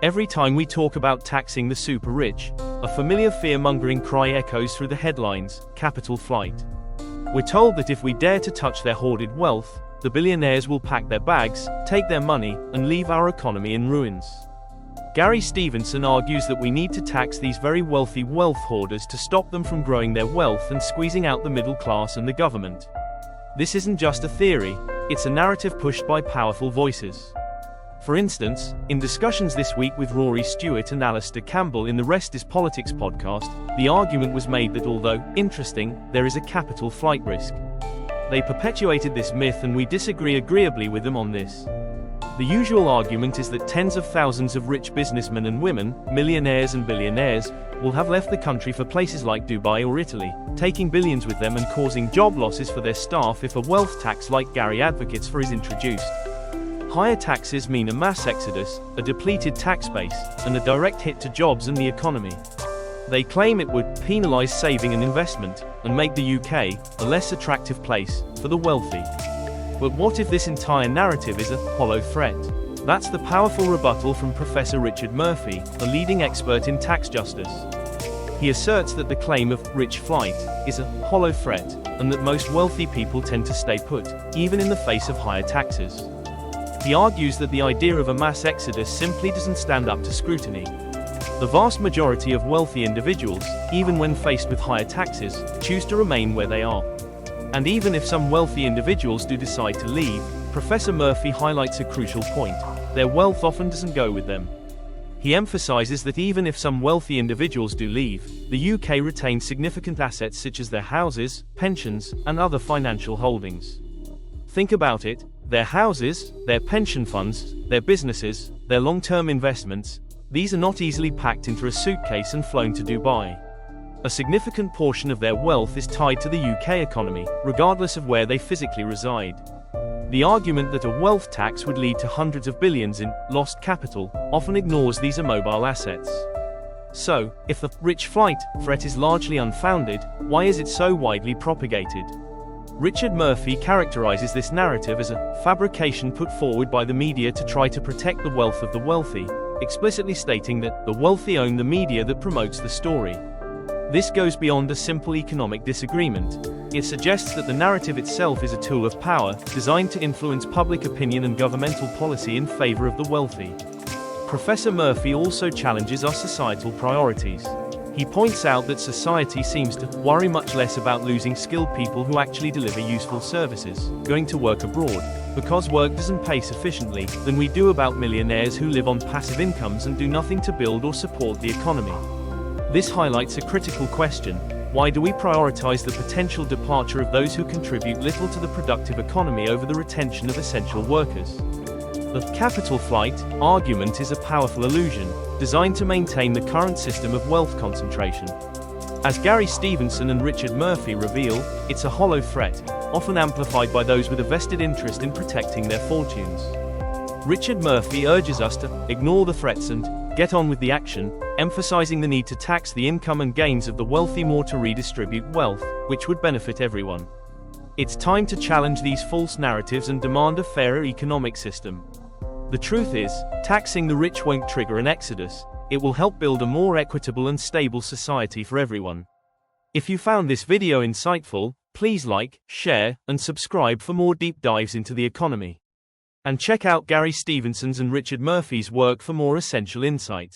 Every time we talk about taxing the super rich, a familiar fear-mongering cry echoes through the headlines: capital flight. We're told that if we dare to touch their hoarded wealth, the billionaires will pack their bags, take their money, and leave our economy in ruins. Gary Stevenson argues that we need to tax these very wealthy wealth hoarders to stop them from growing their wealth and squeezing out the middle class and the government. This isn't just a theory, it's a narrative pushed by powerful voices. For instance, in discussions this week with Rory Stewart and Alistair Campbell in the Rest is Politics podcast, the argument was made that although interesting, there is a capital flight risk. They perpetuated this myth and we disagree agreeably with them on this. The usual argument is that tens of thousands of rich businessmen and women, millionaires and billionaires, will have left the country for places like Dubai or Italy, taking billions with them and causing job losses for their staff if a wealth tax like Gary advocates for is introduced. Higher taxes mean a mass exodus, a depleted tax base, and a direct hit to jobs and the economy. They claim it would penalize saving and investment, and make the UK a less attractive place for the wealthy. But what if this entire narrative is a hollow threat? That's the powerful rebuttal from Professor Richard Murphy, a leading expert in tax justice. He asserts that the claim of rich flight is a hollow threat, and that most wealthy people tend to stay put, even in the face of higher taxes. He argues that the idea of a mass exodus simply doesn't stand up to scrutiny. The vast majority of wealthy individuals, even when faced with higher taxes, choose to remain where they are. And even if some wealthy individuals do decide to leave, Professor Murphy highlights a crucial point: their wealth often doesn't go with them. He emphasizes that even if some wealthy individuals do leave, the UK retains significant assets such as their houses, pensions, and other financial holdings. Think about it: their houses, their pension funds, their businesses, their long-term investments, these are not easily packed into a suitcase and flown to Dubai. A significant portion of their wealth is tied to the UK economy, regardless of where they physically reside. The argument that a wealth tax would lead to hundreds of billions in lost capital often ignores these immobile assets. So, if the rich flight threat is largely unfounded, why is it so widely propagated? Richard Murphy characterizes this narrative as a fabrication put forward by the media to try to protect the wealth of the wealthy, explicitly stating that the wealthy own the media that promotes the story. This goes beyond a simple economic disagreement. It suggests that the narrative itself is a tool of power, designed to influence public opinion and governmental policy in favor of the wealthy. Professor Murphy also challenges our societal priorities. He points out that society seems to worry much less about losing skilled people who actually deliver useful services, going to work abroad, because work doesn't pay sufficiently, than we do about millionaires who live on passive incomes and do nothing to build or support the economy. This highlights a critical question: why do we prioritize the potential departure of those who contribute little to the productive economy over the retention of essential workers? The capital flight argument is a powerful illusion, designed to maintain the current system of wealth concentration. As Gary Stevenson and Richard Murphy reveal, it's a hollow threat, often amplified by those with a vested interest in protecting their fortunes. Richard Murphy urges us to ignore the threats and get on with the action, emphasizing the need to tax the income and gains of the wealthy more to redistribute wealth, which would benefit everyone. It's time to challenge these false narratives and demand a fairer economic system. The truth is, taxing the rich won't trigger an exodus. It will help build a more equitable and stable society for everyone. If you found this video insightful, please like, share, and subscribe for more deep dives into the economy. And check out Gary Stevenson's and Richard Murphy's work for more essential insights.